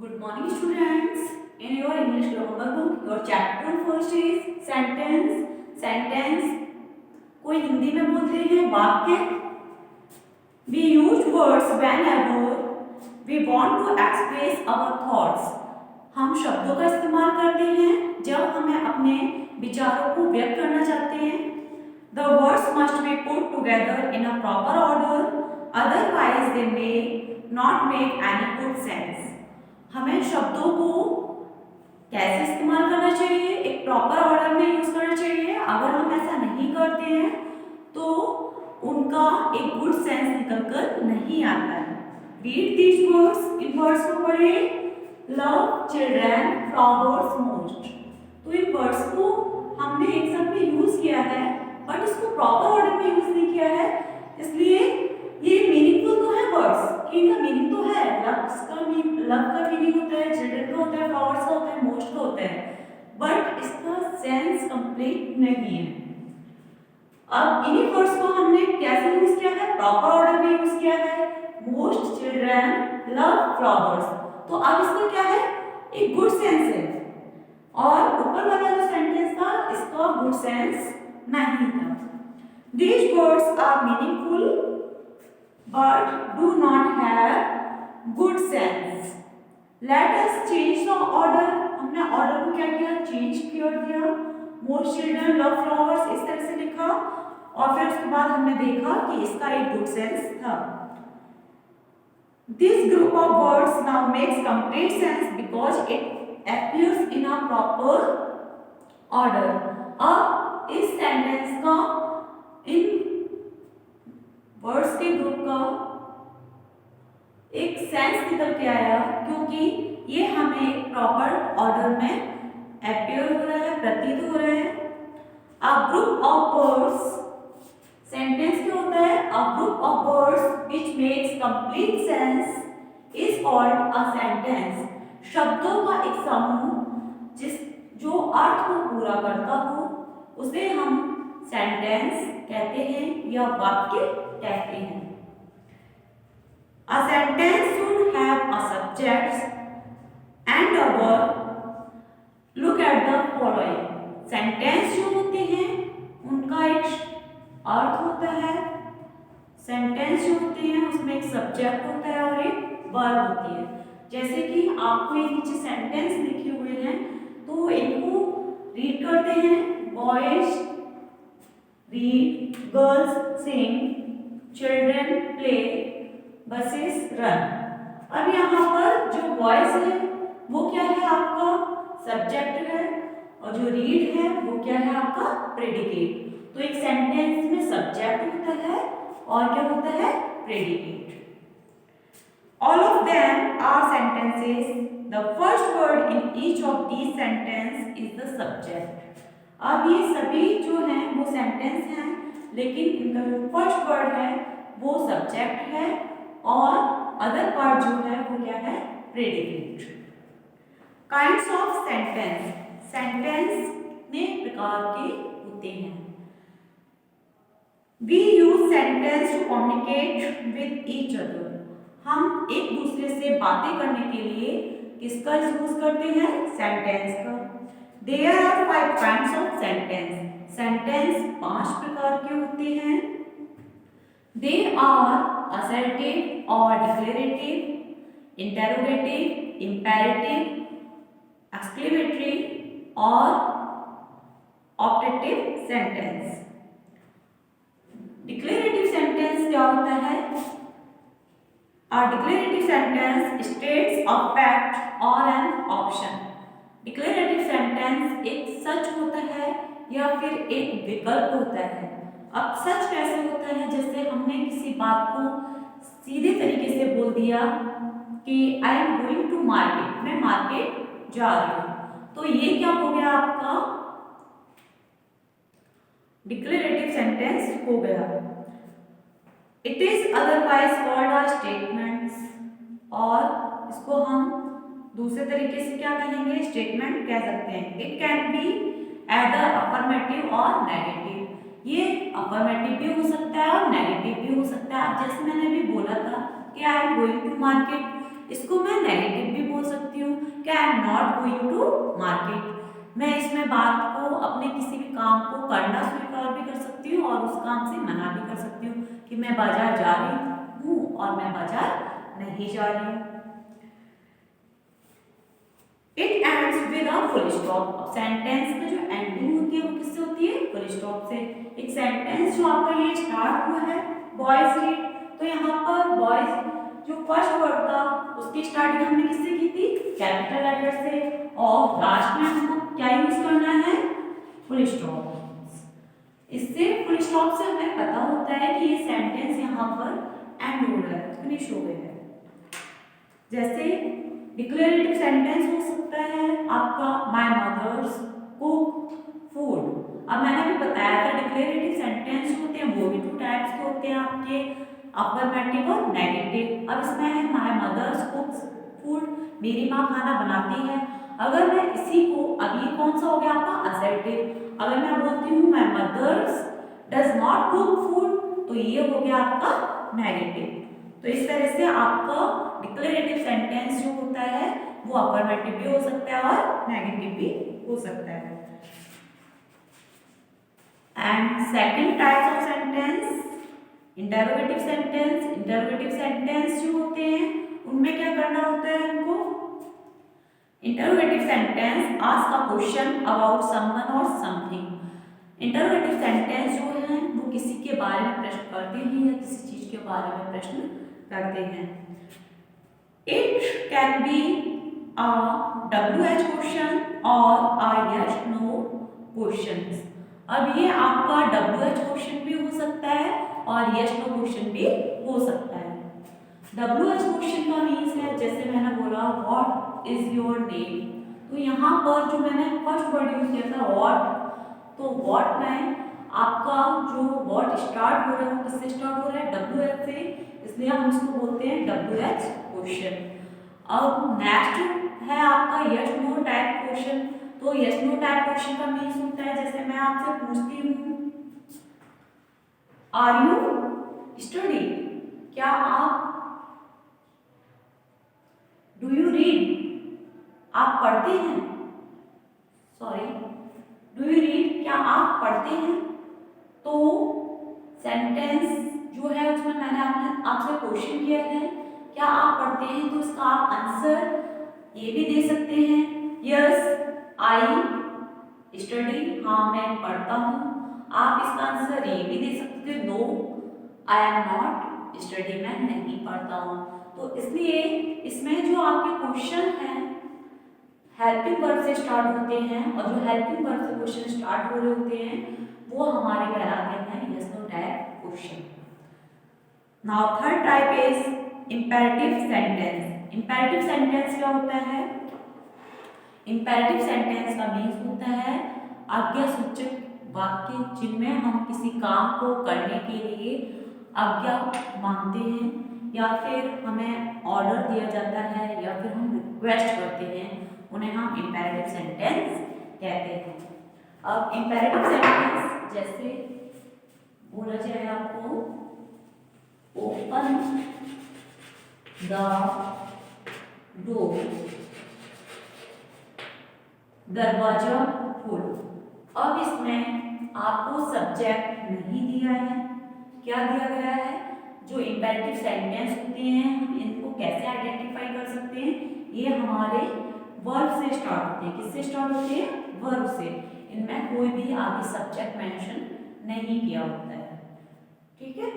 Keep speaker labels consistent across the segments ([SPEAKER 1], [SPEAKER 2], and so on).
[SPEAKER 1] Good morning, students. In your English grammar book, your chapter first is sentence. Sentence को हिंदी में बोलते हैं वाक्य. We use words whenever we want to express our thoughts. हम शब्दों का इस्तेमाल करते हैं जब हमें अपने विचारों को व्यक्त करना चाहते हैं. The words must be put together in a proper order, otherwise they may not make any good sense. हमें शब्दों को कैसे इस्तेमाल करना चाहिए, एक प्रॉपर ऑर्डर में यूज करना चाहिए. अगर हम ऐसा नहीं करते हैं तो उनका एक गुड सेंस निकलकर नहीं आता है. Read these words. In words को पढ़े. Love children flowers most. तो इन वर्ड्स को हमने एग्जाम में यूज किया है बट इसको प्रॉपर ऑर्डर में यूज नहीं किया है, इसलिए ये मीनिंगफुल तो है वर्ड्स कि इनका मीनिंग तो है. लव का मीनिंग होता है, चिल्ड्रन का होता है, फ्लावर्स का होता है, मोस्ट का होता है, बट इसका सेंस कंप्लीट नहीं है. अब इन्हीं वर्ड्स को हमने कैसे यूज किया है, प्रॉपर ऑर्डर में यूज किया है. Most children love flowers. तो अब इसका क्या है, एक गुड सेंस है, और ऊपर वाला जो सेंटेंस था इसका गुड सेंस नहीं था. These words are meaningful but do not have good sense. Let us change the order. हमने ऑर्डर को क्या किया, चेंज कर दिया. Most children love flowers इस तरह से लिखा, और फिर उसके बाद हमने देखा कि इसका एक गुड सेंस था. This group of words now makes complete sense because it appears in a proper order. अब इस सेंटेंस का, इन वर्ड्स के ग्रुप का एक सेंस निकल के आया क्योंकि ये हमें एक प्रॉपर ऑर्डर में अपीयर हो रहा है, प्रतीत हो रहा है. A group of words. Sentence क्या होता है, a group of words which makes complete sense is called a sentence. शब्दों का एक समूह जो अर्थ को पूरा करता हो उसे हम सेंटेंस कहते हैं या वाक्य कहते हैं. A sentence should have a subject and a verb. Look at the following. Sentence जो होते हैं उनका एक अर्थ होता है. सेंटेंस जो होते हैं उसमें एक सब्जेक्ट होता है और एक वर्ब होती है. जैसे कि आपको ये नीचे सेंटेंस लिखे हुए हैं तो इनको रीड करते हैं. बॉयज रीड, गर्ल्स सिंग, चिल्ड्रन प्ले, बसेस रन. अब यहाँ पर जो वॉइस है वो क्या है, आपका सब्जेक्ट है, और जो रीड है वो क्या है, आपका प्रेडिकेट. तो एक सेंटेंस में सब्जेक्ट होता है और क्या होता है, predicate. All of them are sentences. The first word in each of these sentence is the subject. अब ये सभी जो हैं वो सेंटेंस हैं, लेकिन इनका जो फर्स्ट वर्ड है वो सब्जेक्ट है और अदर पार्ट जो है वो क्या है, predicate. Kinds of sentence. Sentence कितने प्रकार के होते हैं. We use sentence to communicate with each other. हम एक दूसरे से बातें करने के लिए किसका यूज करते हैं, सेंटेंस का. There are 5 kinds of sentence. Sentence 5 प्रकार के होते हैं. They are assertive or declarative, interrogative, imperative, exclamatory और optative sentence. Declarative sentence क्या होता है? A declarative sentence states a fact or an option. Declarative sentence एक सच होता है या फिर एक विकल्प होता है. अब सच कैसे होता है, जैसे हमने किसी बात को सीधे तरीके से बोल दिया कि I am going to market, मैं मार्केट जा रही हूँ, तो ये क्या हो गया, आपका डिक्लेरेटिव सेंटेंस हो गया. It is otherwise called a statements, और इसको हम दूसरे तरीके से क्या कहेंगे, स्टेटमेंट कह सकते हैं. It can be either affirmative और नेगेटिव. ये अफर्मेटिव भी हो सकता है और नेगेटिव भी हो सकता है. अब जैसे मैंने अभी बोला था कि I am going to market, इसको मैं नेगेटिव भी बोल सकती हूँ कि I am not going to market. मैं इसमें बात को अपने किसी भी काम को करना स्वीकार भी कर सकती हूँ और उस काम से मना भी कर सकती हूँ कि मैं बाजार जा रही हूँ और मैं बाजार नहीं जा रही हूँ। It ends with a full stop. Sentence में जो एंडिंग होती है वो किससे होती है? फुल स्टॉप से। एक सेंटेंस जो आपका ये स्टार्ट हुआ है बॉयज रीड, तो यहाँ पर बॉयज जो फर्स्ट वर्ड था उसकी स्टार्टिंग हमने किससे की थी? कैपिटल लेटर से, और लास्ट में हमको क्या यूज करना है? Full stop. इससे फुल स्टॉप से हमें पता होता है कि ये सेंटेंस यहाँ पर एंड हो रहा है, फिनिश हो गया है। जैसे डिक्लेरेटिव सेंटेंस हो सकता है आपका माय मदर्स कुक फूड। अब मैंने भी बताया था डिक्लेरेटिव सेंटेंस होते हैं वो भी टू टाइप्स के होते हैं आपके, अफर्मेटिव और नेगेटिव। अब इसमें है माय मदर्स कुक्स फूड, मेरी माँ खाना बनाती है। अगर मैं इसी को, अब ये कौन सा हो गया आपका? असर्टिव। अगर मैं बोलती हूँ my mothers does not cook food, तो ये हो गया आपका नेगेटिव। तो इस तरह से आपका डिक्लेरेटिव सेंटेंस जो होता है वो अफर्मेटिव भी हो सकता है और नेगेटिव भी हो सकता है। And second types of sentence interrogative sentence. Interrogative sentence जो होते हैं उनमें क्या करना होता है हमको? Interrogative sentence ask a question about someone और समथिंग। इंटरोगेटिव सेंटेंस जो है वो किसी के बारे में प्रश्न करते हैं या किसी चीज के बारे में प्रश्न करते हैं। It can be a WH question और अ यस नो क्वेश्चन। अब ये आपका WH क्वेश्चन भी हो सकता है और यस नो क्वेश्चन भी हो सकता है। WH क्वेश्चन का मीन्स है, जैसे मैंने बोला व्हाट इज योर नेम, तो यहाँ पर जो मैंने फर्स्ट वर्ड यूज किया था व्हाट, तो व्हाट में आपका जो वर्ड स्टार्ट हो रहा है वो किससे स्टार्ट हो रहा है? WH से, इसलिए हम इसको बोलते हैं WH क्वेश्चन। अब नेक्स्ट है आपका यस नो टाइप क्वेश्चन। तो यस नो टाइप क्वेश्चन का मीन्स होता है, जैसे मैं आपसे पूछती हूँ आर यू स्टडी, क्या आप, डू यू रीड, आप पढ़ते हैं, सॉरी डू यू रीड, क्या आप पढ़ते हैं। तो सेंटेंस जो है उसमें मैंने आपसे क्वेश्चन किया है क्या आप पढ़ते हैं, तो इसका आप आंसर ये भी दे सकते हैं यस आई स्टडी, हाँ मैं पढ़ता हूँ। आप इसका आंसर ये भी दे सकते थे no I am not study, मैं नहीं पढ़ता हूँ। तो इसलिए इसमें जो आपके क्वेश्चन हैं हेल्पिंग वर्ब से स्टार्ट होते हैं और जो हेल्पिंग वर्ब से क्वेश्चन स्टार्ट हो रहे होते हैं वो हमारे कहलाते हैं yes no type question. Now third type is imperative sentence. Imperative sentence क्या होता है? इंपेरेटिव सेंटेंस का मीन्स होता है आज्ञासूचक वाक्य जिनमें हम किसी काम को करने के लिए आज्ञा मांगते हैं या फिर हमें ऑर्डर दिया जाता है या फिर हम रिक्वेस्ट करते हैं, उन्हें हम इंपेरेटिव सेंटेंस कहते हैं। अब इंपेरेटिव सेंटेंस जैसे बोला जाए आपको ओपन द डोर, दरवाजा खोलो। अब इसमें आपको सब्जेक्ट नहीं दिया है, क्या दिया गया है? जो इंपेरेटिव सेंटेंस होते हैं हम इनको कैसे आइडेंटिफाई कर सकते हैं? ये हमारे वर्ब से स्टार्ट होते हैं। किससे स्टार्ट होते हैं? वर्ब से। इनमें कोई भी आगे सब्जेक्ट मेंशन नहीं किया होता है, ठीक है।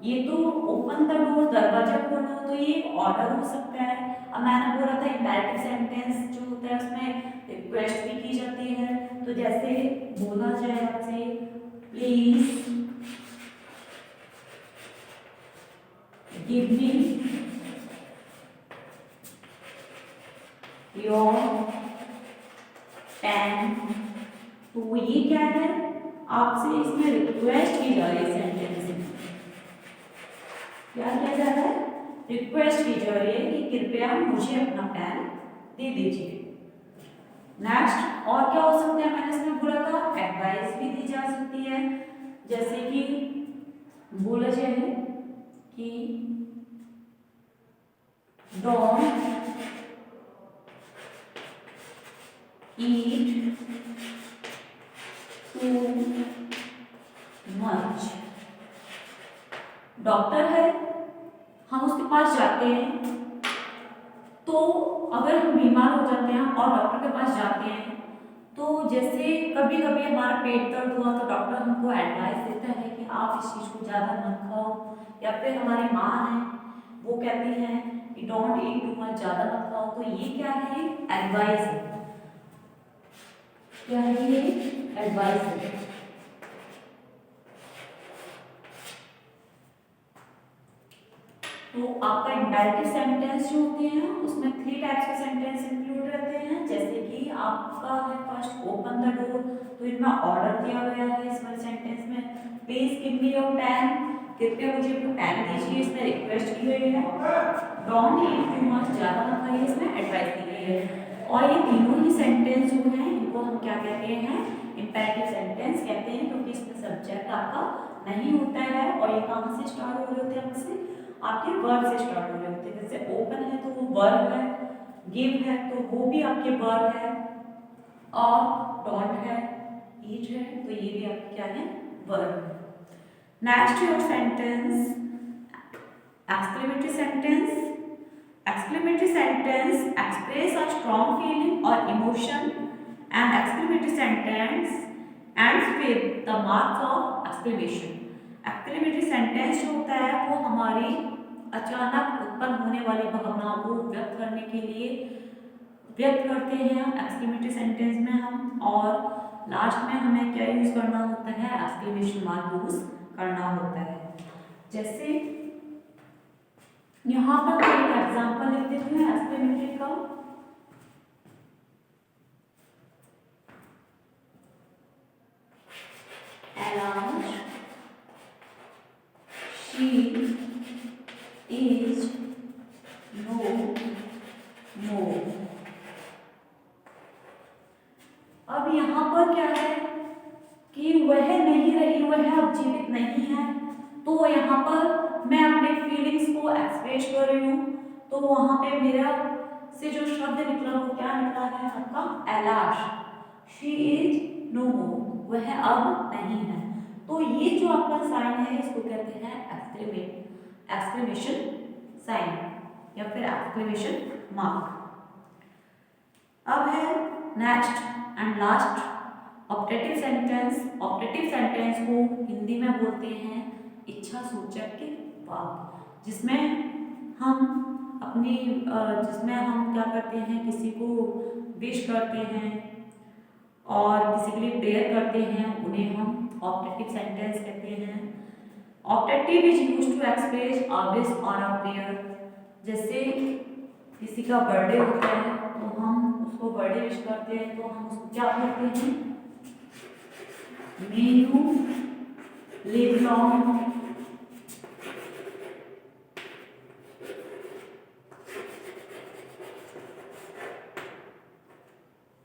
[SPEAKER 1] ये तो ओपन द डोर, दरवाजा खोलो, तो ये ऑर्डर हो सकता है। अब मैंने बोला था इंपेरेटिव सेंटेंस जो होता है उसमें रिक्वेस्ट भी की जाती है, तो जैसे बोला जाए आपसे please give me your pen, तो ये क्या है? आपसे इसमें रिक्वेस्ट की जा रही है सेंटेंस में, क्या किया जा रहा है? रिक्वेस्ट की जा रही है कि कृपया मुझे अपना पेन दे दीजिए। नेक्स्ट और क्या हो सकता है? मैंने इसमें बोला था एडवाइस भी दी जा सकती है, जैसे कि बोला जाए कि don't eat too much. Doctor है, हम उसके पास जाते हैं, तो अगर हम बीमार हो जाते हैं और डॉक्टर के पास जाते हैं, तो जैसे कभी कभी हमारा पेट दर्द हुआ तो डॉक्टर हमको एडवाइस देता है कि आप इस चीज़ को ज़्यादा मत खाओ, या फिर हमारी माँ है वो कहती है कि डोंट ईट टू मच, ज़्यादा मत खाओ। तो ये क्या है? एडवाइस है। क्या है ये? एडवाइस है। तो आपका इंडायरेक्टिव सेंटेंस जो होते हैं उसमें 3 टाइप्स के सेंटेंस इंक्लूड रहते हैं। जैसे कि आपका है फर्स्ट ओपन द डोर, तो इनमें ऑर्डर दिया गया है इस वाले सेंटेंस में, please give me your pen, कृपया मुझे अपना पेन दीजिए, इसमें रिक्वेस्ट की गई है। डोंट ईट टू मच, ज्यादा मत खाइए, इसमें एडवाइस दी गई है। और ये तीनों ही सेंटेंस जो हैं इनको हम क्या कहते हैं? इंपेरेटिव सेंटेंस कहते हैं, क्योंकि इसमें सब्जेक्ट आपका नहीं होता है। और ये कहाँ से स्टार्ट हो रहे होते हैं? हमसे आपके वर्ब से स्टार्ट हो रहे होते हैं। जैसे ओपन है तो वो वर्ब है, गिव है तो वो भी आपके वर्ब है, और डोंट है, ईट है तो ये भी आपके क्या है? वर्ब है। Next your sentence exclamatory sentence. Exclamatory sentence express a strong feeling और emotion, and exclamatory sentence ends with the marks of exclamation. Exclamatory sentence जो होता है वो हमारी अचानक उत्पन्न होने वाली भावनाओं को व्यक्त करने के लिए व्यक्त करते हैं एक्सक्लेमेटरी सेंटेंस में हम, और लास्ट में हमें क्या यूज करना होता है? एक्सक्लेमेशन मार्क यूज करना होता है। जैसे यहाँ पर एक एग्जांपल लिख देते हैं एक्सक्लेमेटरी का। Ella, she is no more। अब यहाँ पर क्या है कि वह नहीं रही, वह अब जीवित नहीं है, तो यहाँ पर मैं अपने फीलिंग्स को एक्सप्रेस कर रही हूँ। तो वहाँ पे मेरा से जो शब्द निकला वो क्या निकला है? आपका एलाश, शी इज नो मोर, वह अब नहीं है। तो ये जो आपका साइन है इसको कहते हैं एक्सक्लेमेशन साइन या फिर एक्सक्लेमेशन मार्क। अब है next and last optative sentence. Optative sentence को हिंदी में बोलते हैं इच्छा सूचक के वाक्य, जिसमें हम क्या करते हैं? किसी को विश करते हैं और किसी के लिए प्रेयर करते हैं, उन्हें हम ऑप्टेटिव सेंटेंस कहते हैं। Optative is used to express a wish or a prayer. जैसे किसी का बर्थडे होता है तो हम उसको बर्थडे विश करते हैं, तो हम उसको क्या करते हैं? मे यू लिव लॉन्ग,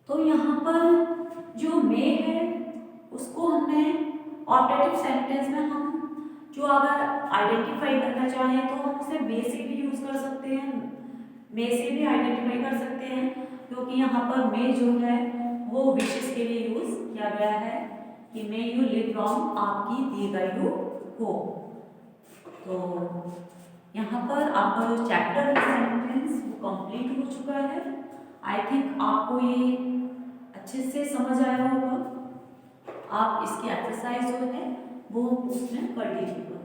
[SPEAKER 1] तो यहाँ पर जो मे है उसको हमने ऑप्टेटिव सेंटेंस में हम जो अगर आइडेंटिफाई करना चाहें तो हम उसे मे से भी यूज कर सकते हैं, मे से भी आइडेंटिफाई कर सकते हैं, क्योंकि यहाँ पर मे जो है वो विशेष के लिए यूज किया गया है कि मे यू लिव लॉन्ग, आपकी दीर्घायु हो। तो यहाँ पर आपका जो चैप्टर है सेंटेंस वो कंप्लीट हो चुका है। आई थिंक आपको ये अच्छे से समझ आया होगा। आप इसकी एक्सरसाइज जो है वो उसमें कर लीजिएगा।